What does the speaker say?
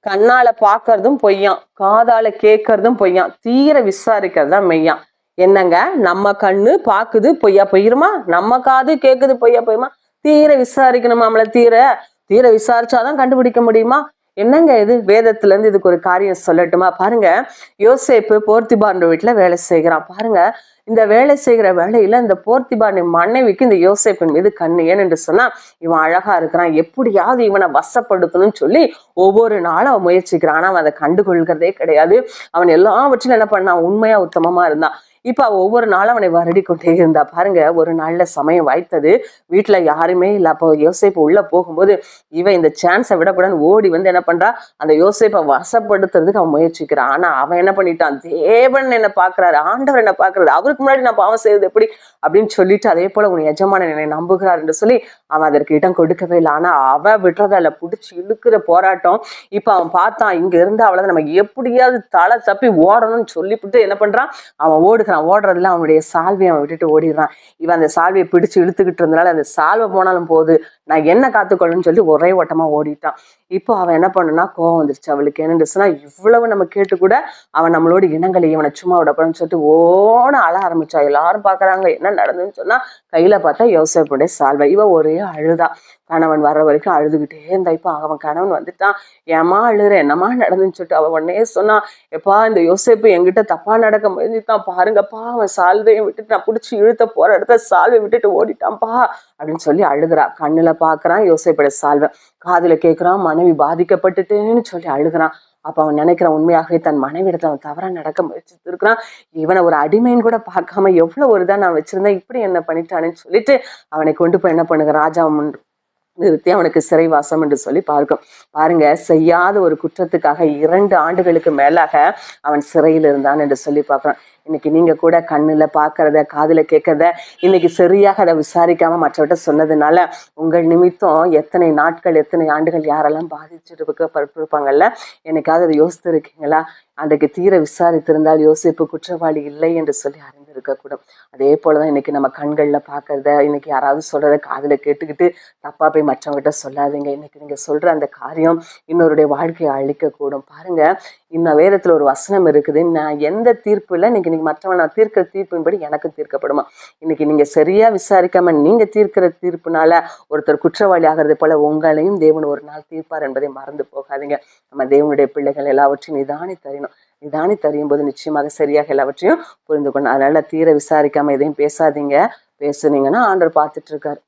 கண்ணால பாக்குறதும் பொய்யாம், காதால கேட்கறதும் பொய்யாம், தீர விசாரிக்கிறது தான் மெய்யாம். என்னங்க, நம்ம கண்ணு பாக்குது பொய்யா போயிருமா, நம்ம காது கேக்குது பொய்யா போயிருமா? தீர விசாரிக்கணுமாம்ல. தீர தீர விசாரிச்சாதான் கண்டுபிடிக்க முடியுமா? என்னங்க இது? வேதத்துல இருந்து இதுக்கு ஒரு காரியம் சொல்லட்டுமா? பாருங்க, யோசேப்பு போர்த்திபான் வீட்டுல வேலை செய்கிறான். பாருங்க, இந்த வேலை செய்கிற வேலையில இந்த போர்த்திபான் மனைவிக்கு இந்த யோசேப்பின் மீது கண்ணு. ஏன்னு சொன்னா, இவன் அழகா இருக்கிறான், எப்படியாவது இவனை வசப்படுத்தணும்னு சொல்லி ஒவ்வொரு நாளும் அவன் முயற்சிக்கிறான். ஆனா அவன் அதை கண்டுகொள்கிறதே கிடையாது. அவன் எல்லாவற்றிலும் என்ன பண்ணான்? உண்மையா உத்தமமா இருந்தான். இப்ப ஒவ்வொரு நாளும் அவனை வருடி கொண்டே இருந்தா. பாருங்க, ஒரு நாள்ல சமயம் வாய்த்தது, வீட்டுல யாருமே இல்ல. அப்போ யோசேப்பு உள்ள போகும்போது இவன் இந்த சான்ஸை விடக்கூடாதுன்னு ஓடி வந்து என்ன பண்றா, அந்த யோசேப்பை வசப்படுத்துறதுக்கு அவன் முயற்சிக்கிறான். ஆனா அவன் என்ன பண்ணிட்டான்? தேவன் என்ன பாக்குறாரு, ஆண்டவர் என்ன பாக்குறாரு, அவருக்கு முன்னாடி நான் பாவம் செய்வது எப்படி அப்படின்னு சொல்லிட்டு, அதே போல உன் எஜமானன் என்னை நம்புகிறார் என்று சொல்லி அவன் அதற்கு இடம் கொடுக்கவே இல்லை. ஆனா அவ விடுறதால புடிச்சு இழுக்கிற போராட்டம். இப்ப அவன் பார்த்தான், இங்க இருந்து அவ்வளவு நம்ம எப்படியாவது தலை தப்பி ஓடணும்னு சொல்லிவிட்டு என்ன பண்றான், அவன் ஓடுறதுல அவனுடைய சால்வையை அவன் விட்டுட்டு ஓடிடுறான். இவன் அந்த சால்வையை பிடிச்சு இழுத்துக்கிட்டு இருந்தனால அந்த சால்வை போனாலும் போது, நான் என்ன காத்துக்கொள்ளணும்னு சொல்லி ஒரே ஓட்டமா ஓடிட்டான். இப்போ அவன் என்ன பண்ணுனா, கோவம் வந்துருச்சு அவளுக்கு. என்னன்னு இவ்வளவு நம்ம கேட்டு கூட அவன் நம்மளோட இனங்களை இவனை சும்மா விடப்படணும்னு சொல்லிட்டு ஓட அழ ஆரம்பிச்சா. எல்லாரும் பாக்குறாங்க, என்ன நடந்ததுன்னு சொன்னா கையில பார்த்தா யோசேப்புடைய சால்வை. இவ ஒரே அழுதா. கணவன் வர்ற வரைக்கும் அழுதுகிட்டே இருந்தா. இப்ப அவன் கணவன் வந்துட்டான். ஏமா அழுற, என்னமா நடந்துன்னு சொல்லிட்டு அவ உடனே சொன்னா, எப்பா இந்த யோசேப்பு என்கிட்ட தப்பா நடக்க முயற்சித்தான் பாருங்கப்பா, அவன் சால்வையை விட்டுட்டு நான் பிடிச்சி இழுத்த போற இடத்த சால்வை விட்டுட்டு ஓடிட்டான்ப்பா அப்படின்னு சொல்லி அழுகிறா. கண்ணுல பாக்குறான் யோசேப்புடைய சால்வை, காதுல கேட்கிறான் மனைவி பாதிக்கப்பட்டுட்டேன்னு சொல்லி அழுகிறான். அப்ப அவன் நினைக்கிறான், உண்மையாகவே தன் மனைவிடத்துல அவன் தவறா நடக்க முயற்சித்து இருக்கிறான். இவனை ஒரு அடிமைன்னு கூட பார்க்காம எவ்வளவு ஒரு இதான் நான் வச்சிருந்தேன், இப்படி என்ன பண்ணிட்டானேன்னு சொல்லிட்டு அவனை கொண்டு போய் என்ன பண்ணுங்க, ராஜா நிறுத்தி அவனுக்கு சிறைவாசம் என்று சொல்லி பார்க்கும். பாருங்க, செய்யாத ஒரு குற்றத்துக்காக 2 ஆண்டுகளுக்கு மேலாக அவன் சிறையில் இருந்தான் என்று சொல்லி பார்க்கிறோம். இன்னைக்கு நீங்க கூட கண்ணுல பாக்குறத, காதுல கேட்கறத இன்னைக்கு சரியாக அதை விசாரிக்காம மற்றவட்ட சொன்னதுனால உங்கள் நிமித்தம் எத்தனை நாட்கள், எத்தனை ஆண்டுகள் யாரெல்லாம் பாதிச்சுட்டு இருப்பாங்கல்ல. என்னைக்காவது அதை யோசித்து இருக்கீங்களா? அன்றைக்கு தீர விசாரித்திருந்தால் யோசிப்பு குற்றவாளி இல்லை என்று சொல்லி அறிந்திருக்க கூடும். அதே போலதான் இன்னைக்கு நம்ம கண்கள்ல பாக்குறத, இன்னைக்கு யாராவது சொல்றத காதுல கேட்டுக்கிட்டு தப்பா போய் மற்றவங்கிட்ட சொல்லாதீங்க. இன்னைக்கு நீங்க சொல்ற அந்த காரியம் இன்னொருடைய வாழ்க்கையை அழிக்க கூடும். பாருங்க, இன்னும் வேதத்துல ஒரு வசனம் இருக்குது, நான் எந்த தீர்ப்பு இல்லை, இன்னைக்கு நீங்க மற்றவன் நான் தீர்க்கிற தீர்ப்பின்படி எனக்கு தீர்க்கப்படுமா. இன்னைக்கு நீங்க சரியா விசாரிக்காம நீங்க தீர்க்கிற தீர்ப்புனால ஒருத்தர் குற்றவாளி ஆகிறது போல உங்களையும் தேவன் ஒரு நாள் தீர்ப்பார் என்பதை மறந்து போகாதீங்க. நம்ம தேவனுடைய பிள்ளைகள் எல்லாவற்றையும் நிதானி தறியும் போது நிச்சயமாக சரியாக எல்லாவற்றையும் புரிந்து கொள்ளணும். அதனால தீர விசாரிக்காம எதையும் பேசாதீங்க. பேசுனீங்கன்னா ஆண்டவர் பார்த்துட்டு இருக்காரு.